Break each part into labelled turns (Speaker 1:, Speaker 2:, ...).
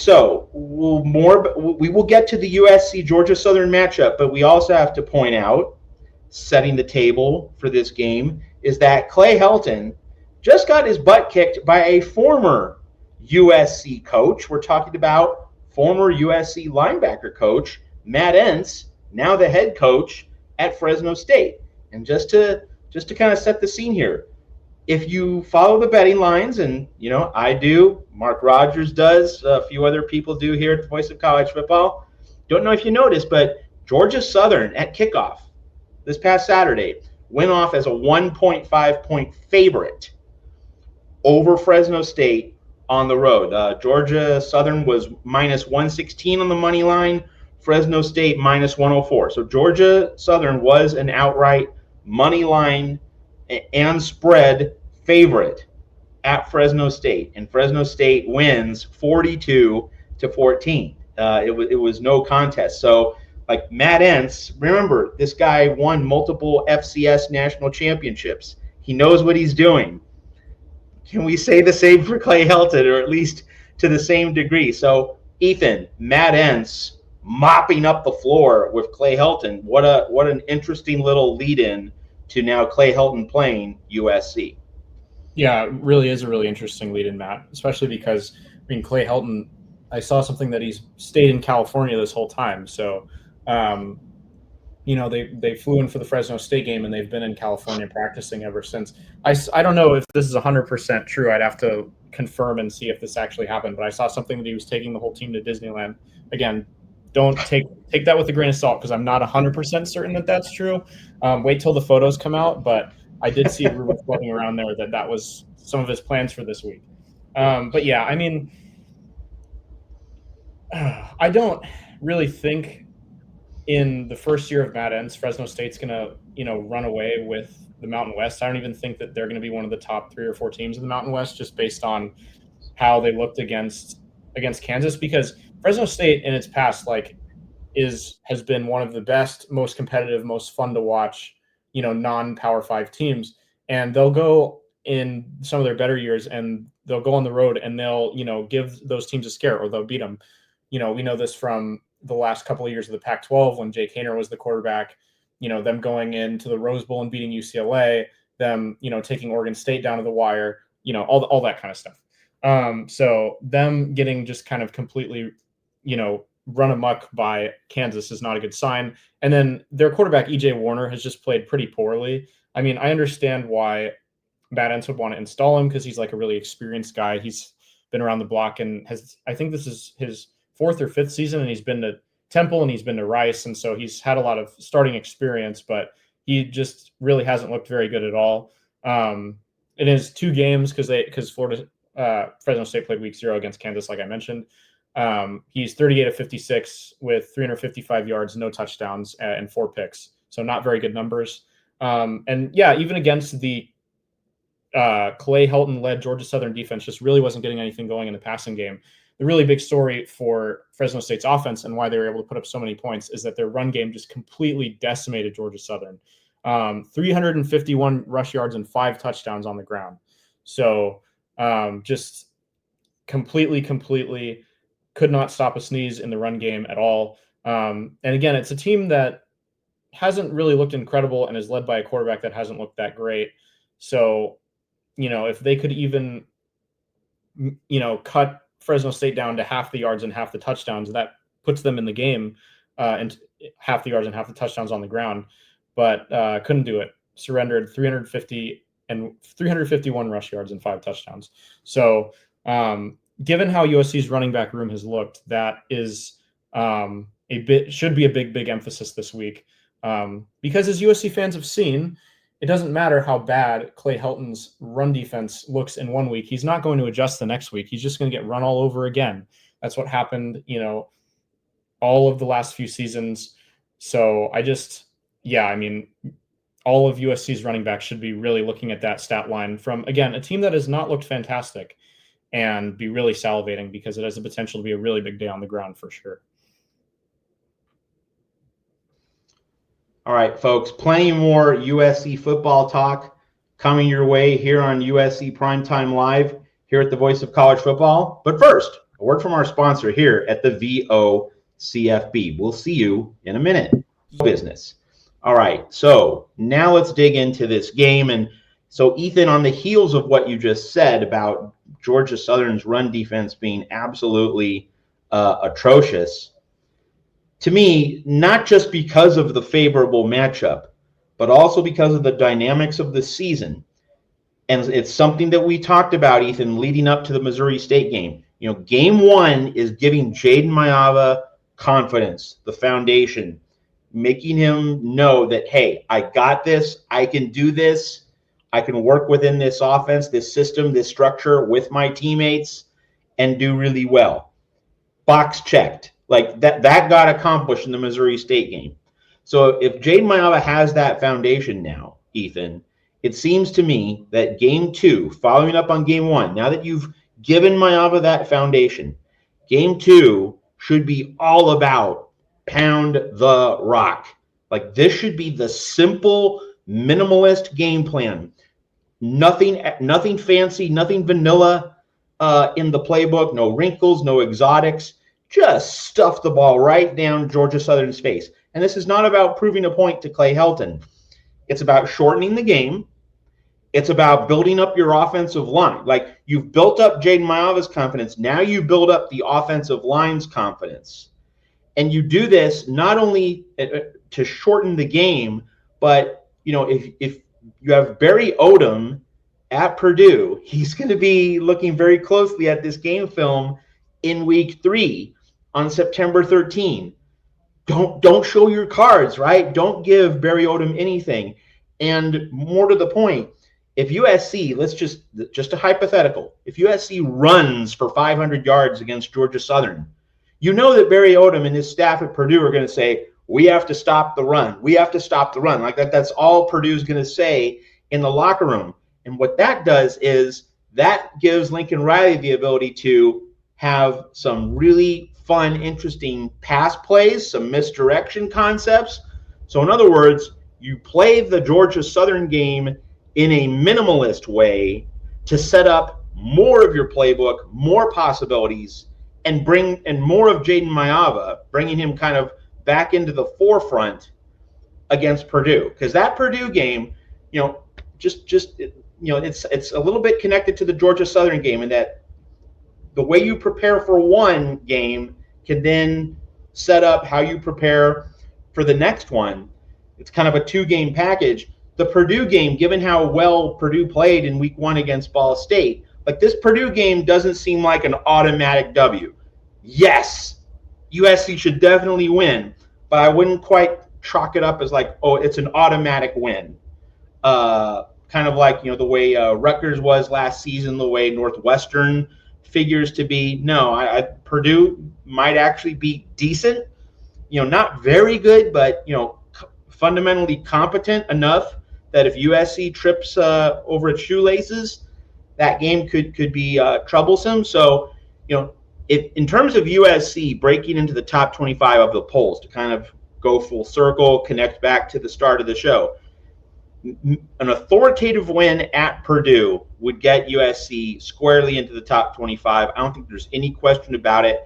Speaker 1: So we will get to the USC-Georgia Southern matchup, but we also have to point out, setting the table for this game, is that Clay Helton just got his butt kicked by a former USC coach. We're talking about former USC linebacker coach Matt Entz, now the head coach at Fresno State. And just to kind of set the scene here, if you follow the betting lines, and I do, Mark Rogers does, a few other people do here at the Voice of College Football. Don't know if you noticed, but Georgia Southern at kickoff this past Saturday went off as a 1.5 point favorite over Fresno State on the road. Georgia Southern was minus 116 on the money line, Fresno State minus 104. So Georgia Southern was an outright money line and spread favorite at Fresno State, and Fresno State wins 42-14. It was no contest. So, like Matt Entz, remember, this guy won multiple FCS national championships. He knows what he's doing. Can we say the same for Clay Helton, or at least to the same degree? So, Ethan, Matt Entz mopping up the floor with Clay Helton. What an interesting little lead-in to now Clay Helton playing USC.
Speaker 2: Yeah, it really is a really interesting lead-in, Matt, especially because, Clay Helton, I saw something that he's stayed in California this whole time. So, they flew in for the Fresno State game, and they've been in California practicing ever since. I don't know if this is 100% true. I'd have to confirm and see if this actually happened, but I saw something that he was taking the whole team to Disneyland. Again, don't take that with a grain of salt, because I'm not 100% certain that that's true. Wait till the photos come out, but I did see a rumor floating around there that was some of his plans for this week. But yeah, I don't really think in the first year of Matt Entz, Fresno State's going to, run away with the Mountain West. I don't even think that they're going to be one of the top 3 or 4 teams in the Mountain West, just based on how they looked against Kansas, because Fresno State in its past has been one of the best, most competitive, most fun to watch, non-Power 5 teams. And they'll go in some of their better years, and they'll go on the road, and they'll, give those teams a scare, or they'll beat them. We know this from the last couple of years of the Pac-12 when Jake Haener was the quarterback, them going into the Rose Bowl and beating UCLA, them, taking Oregon State down to the wire, all that kind of stuff. So them getting just kind of completely, run amok by Kansas is not a good sign. And then their quarterback, EJ Warner, has just played pretty poorly. I understand why Matt Entz would want to install him, because he's like a really experienced guy. He's been around the block, and I think this is his 4th or 5th season, and he's been to Temple and he's been to Rice. And so he's had a lot of starting experience, but he just really hasn't looked very good at all. In his 2 games, because Fresno State played week 0 against Kansas, like I mentioned. He's 38 of 56 with 355 yards, no touchdowns, and 4 picks. So not very good numbers. And yeah, even against the Clay Helton-led Georgia Southern defense, just really wasn't getting anything going in the passing game. The really big story for Fresno State's offense and why they were able to put up so many points is that their run game just completely decimated Georgia Southern. 351 rush yards and 5 touchdowns on the ground. So just completely could not stop a sneeze in the run game at all. And again, it's a team that hasn't really looked incredible and is led by a quarterback that hasn't looked that great. So, if they could even, cut Fresno State down to half the yards and half the touchdowns, that puts them in the game, and half the yards and half the touchdowns on the ground, but couldn't do it. Surrendered 351 rush yards and 5 touchdowns. So, given how USC's running back room has looked, that is should be a big emphasis this week. Because as USC fans have seen, it doesn't matter how bad Clay Helton's run defense looks in one week. He's not going to adjust the next week. He's just going to get run all over again. That's what happened, all of the last few seasons. So all of USC's running backs should be really looking at that stat line from, again, a team that has not looked fantastic, and be really salivating, because it has the potential to be a really big day on the ground for sure.
Speaker 1: All right, folks, plenty more USC football talk coming your way here on USC Primetime Live here at the Voice of College Football. But first, A word from our sponsor here at the VOCFB. We'll see you in a minute. Business. All right, so now let's dig into this game. And so, Ethan, on the heels of what you just said about Georgia Southern's run defense being absolutely atrocious, to me, not just because of the favorable matchup, but also because of the dynamics of the season. And it's something that we talked about, Ethan, leading up to the Missouri State game. Game one is giving Jaden Mayava confidence, the foundation, making him know that, hey, I got this, I can do this, I can work within this offense, this system, this structure with my teammates and do really well. Box checked. Like that got accomplished in the Missouri State game. So if Jaden Mayava has that foundation now, Ethan, it seems to me that game two, following up on game one, now that you've given Mayava that foundation, game two should be all about pound the rock. Like this should be the simple, minimalist game plan. Nothing fancy, nothing vanilla in the playbook, no wrinkles, no exotics. Just stuff the ball right down Georgia Southern's face. And this is not about proving a point to Clay Helton. It's about shortening the game. It's about building up your offensive line. Like you've built up Jaden Mayava's confidence. Now you build up the offensive line's confidence. And you do this not only to shorten the game, but if you have Barry Odom at Purdue, he's going to be looking very closely at this game film in week 3 on September 13. Don't show your cards, right? Don't give Barry Odom anything. And more to the point, if USC, let's just a hypothetical, if USC runs for 500 yards against Georgia Southern, you know that Barry Odom and his staff at Purdue are going to say, we have to stop the run. We have to stop the run. Like that's all Purdue's going to say in the locker room. And what that does is that gives Lincoln Riley the ability to have some really fun, interesting pass plays, some misdirection concepts. So in other words, you play the Georgia Southern game in a minimalist way to set up more of your playbook, more possibilities, and more of Jaden Mayava, bringing him kind of back into the forefront against Purdue. Because that Purdue game, it's a little bit connected to the Georgia Southern game in that the way you prepare for one game can then set up how you prepare for the next one. It's kind of a 2-game package. The Purdue game, given how well Purdue played in week 1 against Ball State, like this Purdue game doesn't seem like an automatic W. Yes, USC should definitely win, but I wouldn't quite chalk it up as like, oh, it's an automatic win. Kind of like, the way Rutgers was last season, the way Northwestern figures to be. No, Purdue might actually be decent, not very good, but, fundamentally competent enough that if USC trips over its shoelaces, that game could be troublesome. So, in terms of USC breaking into the top 25 of the polls, to kind of go full circle, connect back to the start of the show, an authoritative win at Purdue would get USC squarely into the top 25. I don't think there's any question about it.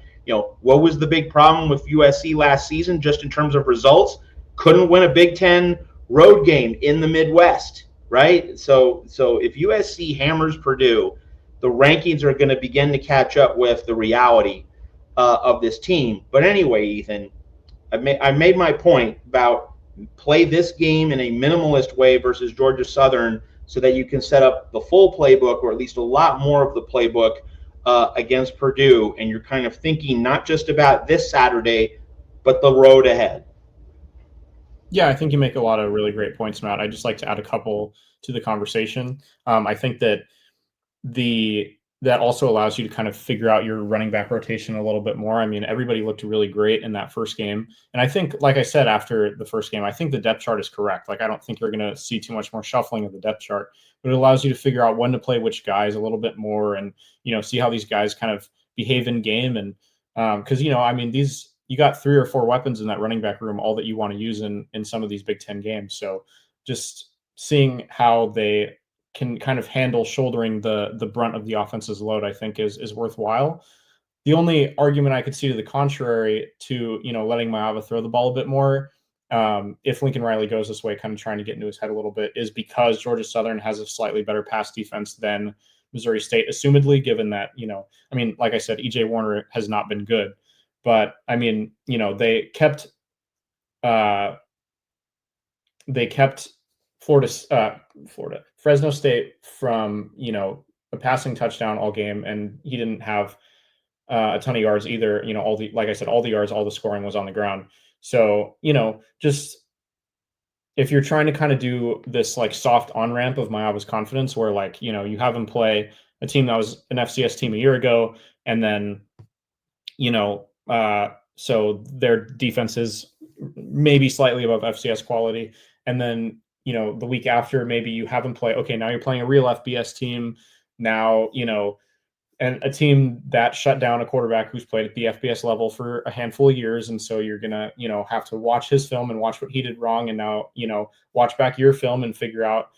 Speaker 1: What was the big problem with USC last season just in terms of results? Couldn't win a Big Ten road game in the Midwest, right? So if USC hammers Purdue, the rankings are going to begin to catch up with the reality of this team. But anyway, Ethan, I made my point about play this game in a minimalist way versus Georgia Southern so that you can set up the full playbook, or at least a lot more of the playbook against Purdue. And you're kind of thinking not just about this Saturday, but the road ahead.
Speaker 2: Yeah, I think you make a lot of really great points, Matt. I'd just like to add a couple to the conversation. I think that that also allows you to kind of figure out your running back rotation a little bit more. I mean, everybody looked really great in that first game. And I think, like I said, after the first game, I think the depth chart is correct. Like, I don't think you're going to see too much more shuffling of the depth chart, but it allows you to figure out when to play which guys a little bit more and, see how these guys kind of behave in game. And because, you got 3 or 4 weapons in that running back room, all that you want to use in some of these Big Ten games. So just seeing how they can kind of handle shouldering the brunt of the offense's load, I think is worthwhile. The only argument I could see to the contrary to, letting Maava throw the ball a bit more, if Lincoln Riley goes this way, kind of trying to get into his head a little bit, is because Georgia Southern has a slightly better pass defense than Missouri State, assumedly, given that, like I said, EJ Warner has not been good. But, they kept Fresno State from, a passing touchdown all game, and he didn't have a ton of yards either. Like I said, all the yards, all the scoring was on the ground. So, just if you're trying to kind of do this like soft on ramp of Maava's confidence, where like, you have him play a team that was an FCS team a year ago, and then, so their defense is maybe slightly above FCS quality. And then, the week after, maybe you have him play, okay, now you're playing a real FBS team now, and a team that shut down a quarterback who's played at the FBS level for a handful of years. And so you're going to, have to watch his film and watch what he did wrong. And now, watch back your film and figure out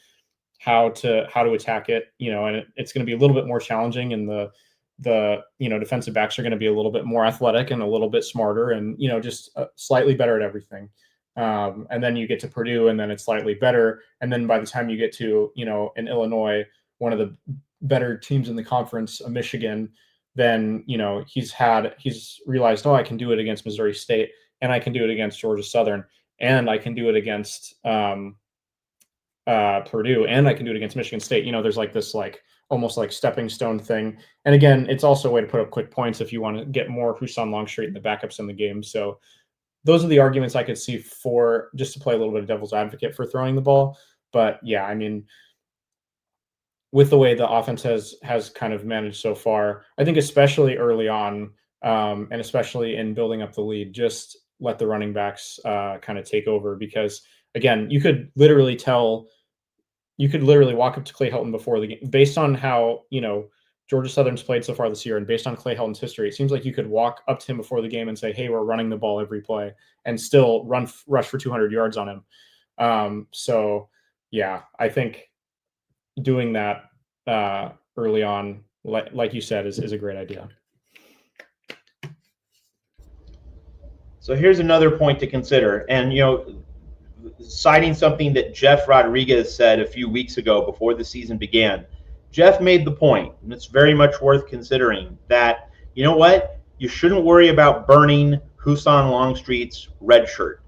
Speaker 2: how to attack it, and it's going to be a little bit more challenging. And the defensive backs are going to be a little bit more athletic and a little bit smarter and, just slightly better at everything. And then you get to Purdue and then it's slightly better. And then by the time you get to, in Illinois, one of the better teams in the conference, Michigan, then, he's realized, I can do it against Missouri State, and I can do it against Georgia Southern, and I can do it against Purdue, and I can do it against Michigan State. There's like this, like almost like stepping stone thing. And again, it's also a way to put up quick points if you want to get more Husan Longstreet and the backups in the game. So those are the arguments I could see for, just to play a little bit of devil's advocate for throwing the ball. But yeah, with the way the offense has kind of managed so far, I think especially early on, and especially in building up the lead, just let the running backs kind of take over. Because again, you could literally walk up to Clay Helton before the game, based on how, Georgia Southern's played so far this year, and based on Clay Helton's history, it seems like you could walk up to him before the game and say, hey, we're running the ball every play, and still rush for 200 yards on him. So yeah, I think doing that early on, like you said, is a great idea.
Speaker 1: So here's another point to consider, and citing something that Jeff Rodriguez said a few weeks ago before the season began. Jeff made the point, and it's very much worth considering, that you shouldn't worry about burning Husan Longstreet's red shirt,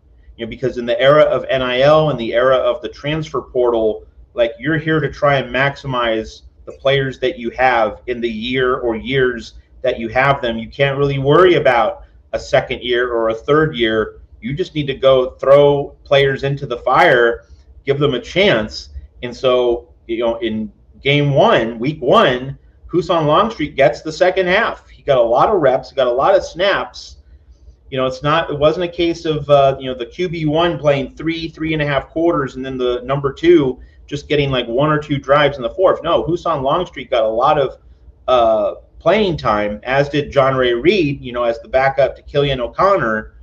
Speaker 1: because in the era of NIL and the era of the transfer portal, like, you're here to try and maximize the players that you have in the year or years that you have them. You can't really worry about a second year or a third year. You just need to go throw players into the fire, give them a chance. And so, in game one, week one, Husan Longstreet gets the second half. He got a lot of reps, got a lot of snaps. It wasn't a case of, the QB1 playing 3.5 quarters and then the number two just getting like one or two drives in the fourth. No, Husan Longstreet got a lot of playing time, as did John Ray Reed, as the backup to Killian O'Connor.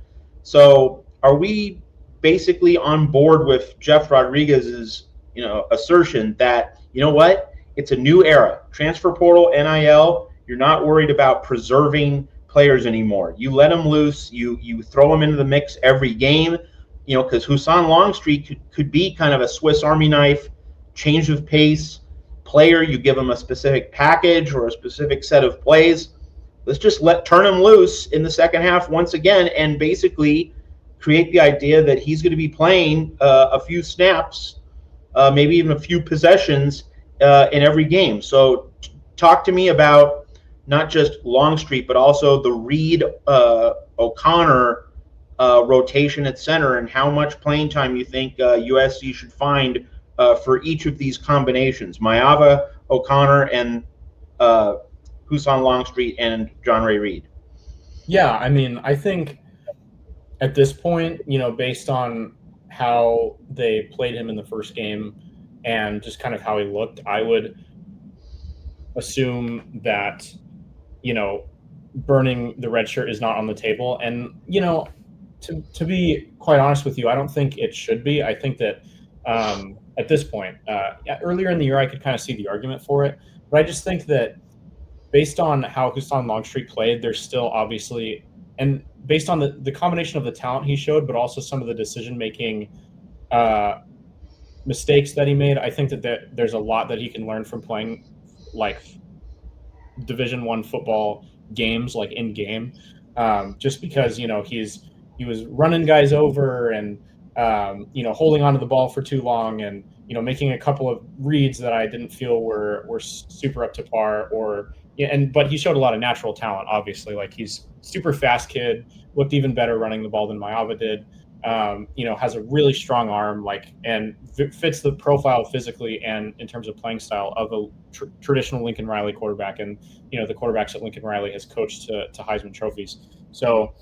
Speaker 1: So are we basically on board with Jeff Rodriguez's, assertion that, it's a new era, transfer portal, NIL, you're not worried about preserving players anymore. You let them loose, you throw them into the mix every game, because Husan Longstreet could be kind of a Swiss Army knife, change of pace player. You give him a specific package or a specific set of plays. Let's just turn him loose in the second half once again, and basically create the idea that he's going to be playing a few snaps, maybe even a few possessions in every game. So talk to me about not just Longstreet, but also the Reed O'Connor rotation at center, and how much playing time you think USC should find for each of these combinations: Maava, O'Connor, and Husan Longstreet, and John Ray Reed.
Speaker 2: Yeah, I think at this point, based on how they played him in the first game and just kind of how he looked, I would assume that, burning the red shirt is not on the table. And, to be quite honest with you, I don't think it should be. I think that at this point, earlier in the year, I could kind of see the argument for it. But I just think that based on how Hassan Longstreet played, there's still obviously, and based on the combination of the talent he showed, but also some of the decision making mistakes that he made, I think that there's a lot that he can learn from playing like Division I football games, like in game, just because he was running guys over and holding onto the ball for too long, and making a couple of reads that I didn't feel were super up to par, or yeah, but he showed a lot of natural talent. Obviously, like he's super fast kid, looked even better running the ball than Maava did. Has a really strong arm, like, and fits the profile physically and in terms of playing style of a traditional Lincoln Riley quarterback, and the quarterbacks that Lincoln Riley has coached to Heisman trophies. So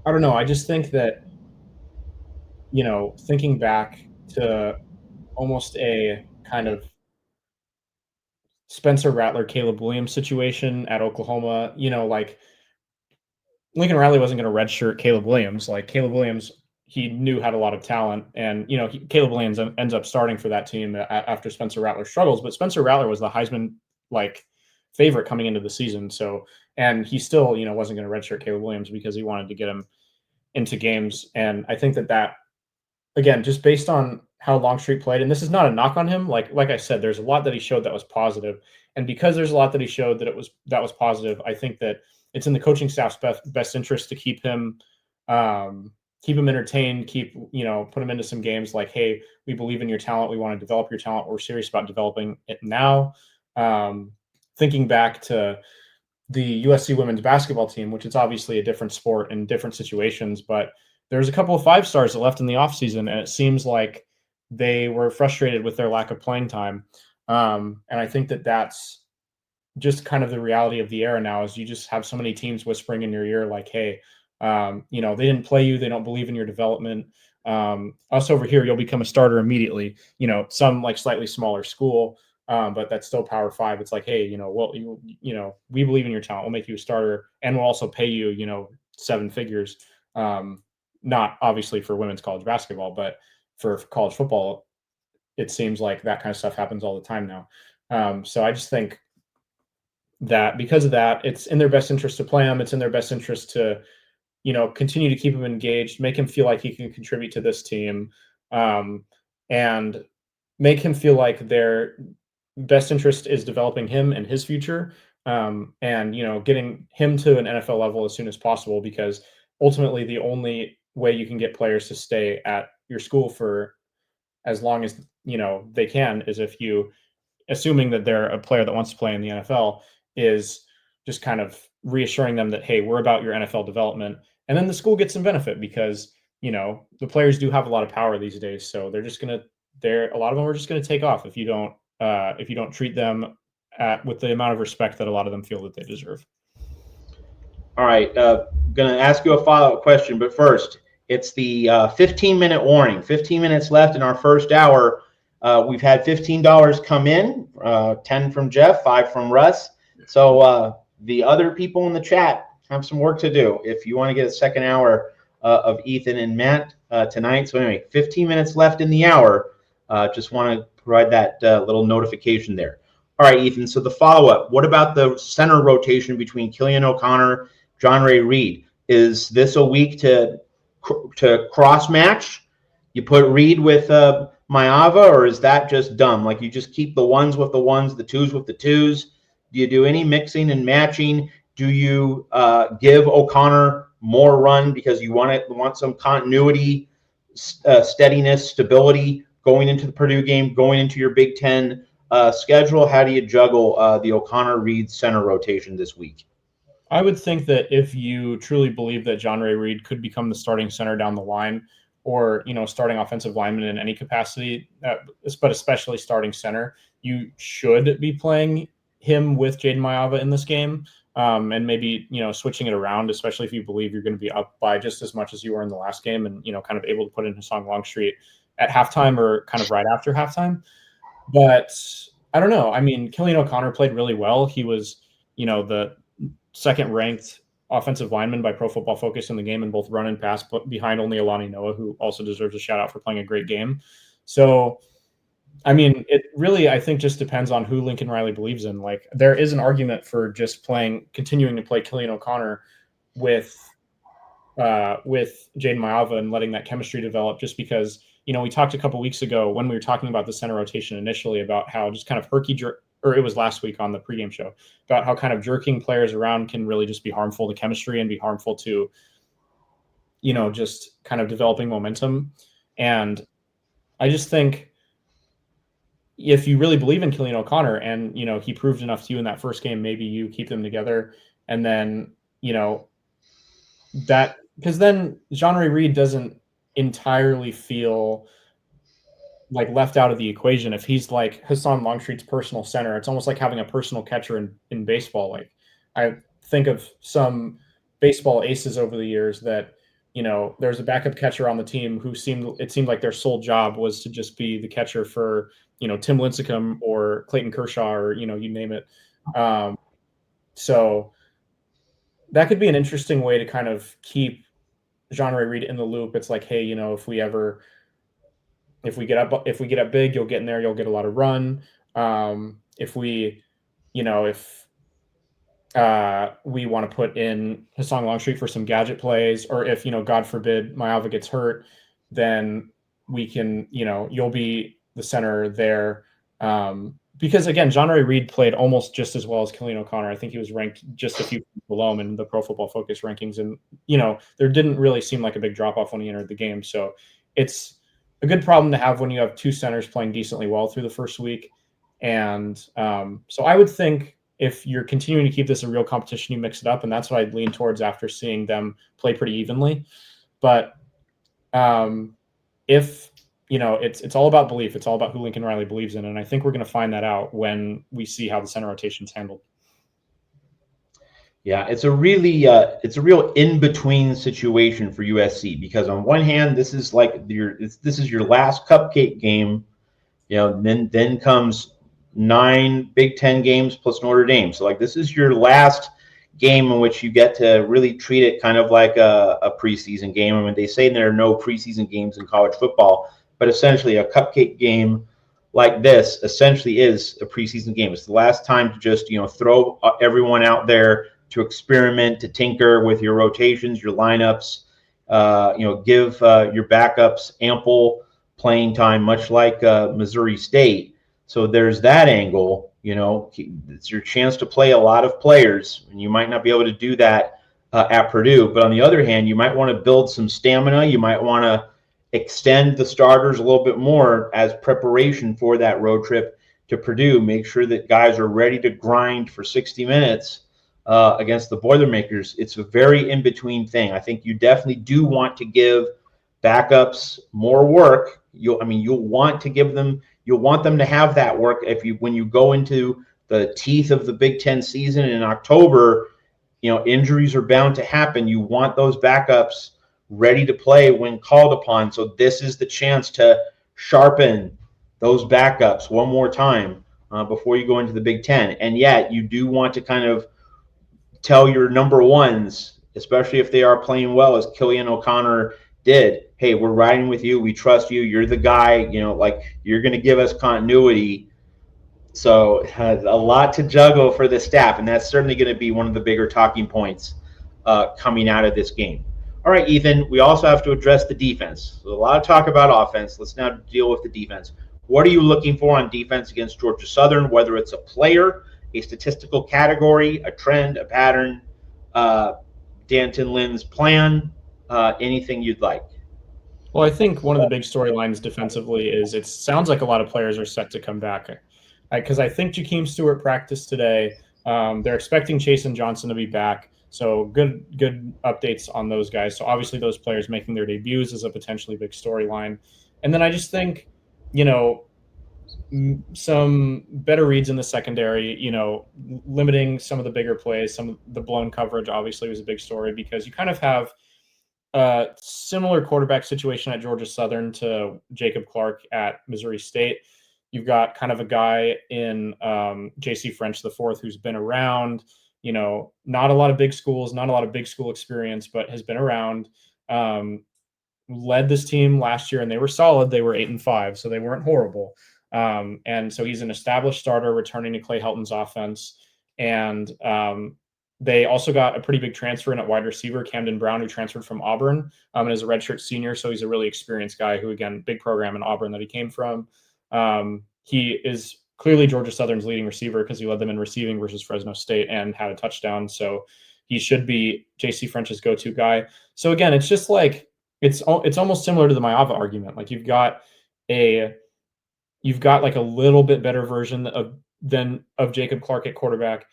Speaker 2: I don't know. I just think that thinking back to almost a kind of Spencer Rattler, Caleb Williams situation at Oklahoma, like Lincoln Riley wasn't going to redshirt Caleb Williams. Like Caleb Williams, he knew had a lot of talent, and Caleb Williams ends up starting for that team after Spencer Rattler struggles. But Spencer Rattler was the Heisman favorite coming into the season. So, and he still wasn't going to redshirt Caleb Williams because he wanted to get him into games. And I think that again, just based on how Longstreet played, and this is not a knock on him. Like I said, there's a lot that he showed that was positive, and because there's a lot that he showed that was positive, I think that it's in the coaching staff's best interest to keep him entertained, put him into some games. Like, hey, we believe in your talent, we want to develop your talent, we're serious about developing it now. Thinking back to the USC women's basketball team, which is obviously a different sport and different situations, but there's a couple of 5-stars that left in the offseason, and it seems like they were frustrated with their lack of playing time. And I think that that's just kind of the reality of the era now, is you just have so many teams whispering in your ear, like, hey, they didn't play you, they don't believe in your development. Us over here, you'll become a starter immediately. Some like slightly smaller school, but that's still Power 5. It's like, hey, we believe in your talent, we'll make you a starter, and we'll also pay you, 7 figures. Not obviously for women's college basketball, but for college football, it seems like that kind of stuff happens all the time now. So I just think that because of that, it's in their best interest to play him. It's in their best interest to, continue to keep him engaged, make him feel like he can contribute to this team, and make him feel like their best interest is developing him and his future, and getting him to an NFL level as soon as possible, because ultimately the only way you can get players to stay at your school for as long as they can is if you, assuming that they're a player that wants to play in the NFL, is just kind of reassuring them that, hey, we're about your NFL development, and then the school gets some benefit because the players do have a lot of power these days, so a lot of them are just gonna take off if you don't treat them with the amount of respect that a lot of them feel that they deserve.
Speaker 1: All right, going to ask you a follow-up question, but first, it's the 15-minute warning. 15 minutes left in our first hour. We've had $15 come in, 10 from Jeff, 5 from Russ. So the other people in the chat have some work to do if you want to get a second hour of Ethan and Matt tonight. So anyway, 15 minutes left in the hour. Just want to provide that little notification there. All right, Ethan, so the follow-up. What about the center rotation between Killian O'Connor, John Ray Reed? Is this a week to cross-match? You put Reed with Maava, or is that just dumb? Like you just keep the ones with the ones, the twos with the twos? Do you do any mixing and matching? Do you give O'Connor more run because you want some continuity, steadiness, stability going into the Purdue game, going into your Big Ten schedule? How do you juggle the O'Connor-Reed center rotation this week?
Speaker 2: I would think that if you truly believe that John Ray Reed could become the starting center down the line, or starting offensive lineman in any capacity, but especially starting center, you should be playing him with Jaden Maava in this game, and maybe switching it around, especially if you believe you're going to be up by just as much as you were in the last game, and kind of able to put in Hassan Longstreet at halftime or kind of right after halftime. But I don't know. I mean, Killian O'Connor played really well. He was the second ranked offensive lineman by Pro Football Focus in the game in both run and pass, but behind only Alani Noah, who also deserves a shout out for playing a great game. So I mean, it really, I think, just depends on who Lincoln Riley believes in. Like, there is an argument for just continuing to play Killian O'Connor with Jaden Mayava and letting that chemistry develop. Just because, we talked a couple weeks ago when we were talking about the center rotation initially about how just kind of or it was last week on the pregame show, about how kind of jerking players around can really just be harmful to chemistry and be harmful to, just kind of developing momentum. And I just think, if you really believe in Killian O'Connor and, he proved enough to you in that first game, maybe you keep them together. And then, that, because then Jean-Ray Reed doesn't entirely feel like left out of the equation. If he's like Hassan Longstreet's personal center, it's almost like having a personal catcher in baseball. Like, I think of some baseball aces over the years that, there's a backup catcher on the team who it seemed like their sole job was to just be the catcher for, Tim Lincecum or Clayton Kershaw, or, you name it. So that could be an interesting way to kind of keep Jean-Ray Reed in the loop. It's like, hey, if we get up big, you'll get in there, you'll get a lot of run. If we, if we want to put in Hassan Longstreet for some gadget plays, or if, God forbid, Mayava gets hurt, then we can, you'll be the center there. Because again, Jean-Ray Reed played almost just as well as Killian O'Connor. I think he was ranked just a few below him in the Pro Football Focus rankings. And, there didn't really seem like a big drop off when he entered the game. So it's a good problem to have when you have two centers playing decently well through the first week. And so I would think, if you're continuing to keep this a real competition, you mix it up. And that's what I'd lean towards after seeing them play pretty evenly. But if, it's all about belief. It's all about who Lincoln Riley believes in. And I think we're going to find that out when we see how the center rotation's handled.
Speaker 1: Yeah, it's a real in-between situation for USC, because on one hand, this is like this is your last cupcake game, then comes 9 Big Ten games plus Notre Dame. So like, this is your last game in which you get to really treat it kind of like a preseason game. I mean, they say there are no preseason games in college football, but essentially a cupcake game like this essentially is a preseason game. It's the last time to just, throw everyone out there to experiment, to tinker with your rotations, your lineups, give your backups ample playing time, much like Missouri State. So there's that angle. It's your chance to play a lot of players, and you might not be able to do that at Purdue. But on the other hand, you might want to build some stamina. You might want to extend the starters a little bit more as preparation for that road trip to Purdue. Make sure that guys are ready to grind for 60 minutes against the Boilermakers. It's a very in-between thing. I think you definitely do want to give backups more work. You'll want them to have that work when you go into the teeth of the Big Ten season in October. Injuries are bound to happen. You want those backups ready to play when called upon. So this is the chance to sharpen those backups one more time before you go into the Big Ten. And yet you do want to kind of tell your number ones, especially if they are playing well, as Killian O'Connor did, hey, we're riding with you. We trust you. You're the guy, you're going to give us continuity. So a lot to juggle for the staff, and that's certainly going to be one of the bigger talking points coming out of this game. All right, Ethan, we also have to address the defense. So a lot of talk about offense. Let's now deal with the defense. What are you looking for on defense against Georgia Southern, whether it's a player, a statistical category, a trend, a pattern, Danton Lynn's plan, anything you'd like?
Speaker 2: Well, I think one of the big storylines defensively is it sounds like a lot of players are set to come back. Because I think Jakeem Stewart practiced today. They're expecting Chasen Johnson to be back. So good updates on those guys. So obviously those players making their debuts is a potentially big storyline. And then I just think, some better reads in the secondary, limiting some of the bigger plays, some of the blown coverage obviously was a big story, because you kind of have a similar quarterback situation at Georgia Southern to Jacob Clark at Missouri State. You've got kind of a guy in J.C. French IV who's been around, not a lot of big schools, not a lot of big school experience, but has been around, led this team last year, and they were solid. They were 8-5, so they weren't horrible. And so he's an established starter returning to Clay Helton's offense. And they also got a pretty big transfer in at wide receiver, Camden Brown, who transferred from Auburn and is a redshirt senior. So he's a really experienced guy who, again, big program in Auburn that he came from. He is clearly Georgia Southern's leading receiver because he led them in receiving versus Fresno State and had a touchdown. So he should be JC French's go-to guy. So again, it's just like it's almost similar to the Maava argument. Like you've got like a little bit better version of Jacob Clark at quarterback,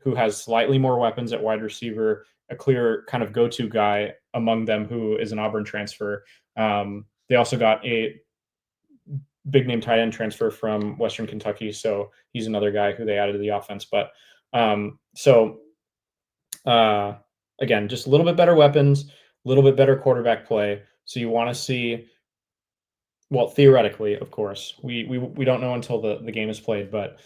Speaker 2: who has slightly more weapons at wide receiver, a clear kind of go-to guy among them who is an Auburn transfer. They also got a big name tight end transfer from Western Kentucky. So he's another guy who they added to the offense. But again, just a little bit better weapons, a little bit better quarterback play. So you want to see, well, theoretically, of course, we don't know until the game is played, but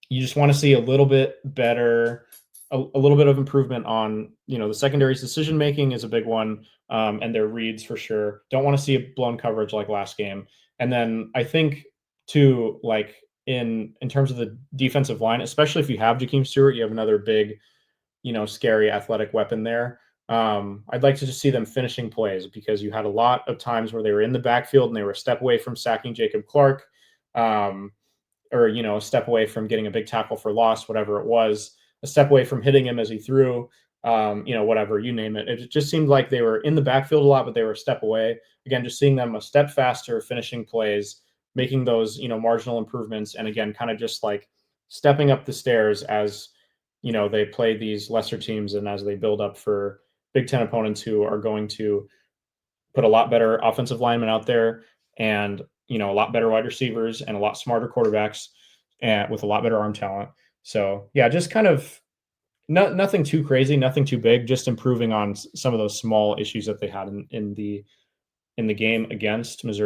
Speaker 2: you just want to see a little bit better, a little bit of improvement on, the secondary's decision making is a big one, and their reads for sure. Don't want to see a blown coverage like last game. And then I think too, like in terms of the defensive line, especially if you have Jakeem Stewart, you have another big, scary athletic weapon there. I'd like to just see them finishing plays, because you had a lot of times where they were in the backfield and they were a step away from sacking Jacob Clark, or a step away from getting a big tackle for loss, whatever it was, a step away from hitting him as he threw, whatever, you name it. It just seemed like they were in the backfield a lot, but they were a step away. Again, just seeing them a step faster, finishing plays, making those, marginal improvements, and again, kind of just like stepping up the stairs as, they play these lesser teams and as they build up for Big Ten opponents who are going to put a lot better offensive linemen out there, and a lot better wide receivers and a lot smarter quarterbacks, and with a lot better arm talent. So yeah, just kind of nothing too crazy, nothing too big, just improving on some of those small issues that they had in the game against Missouri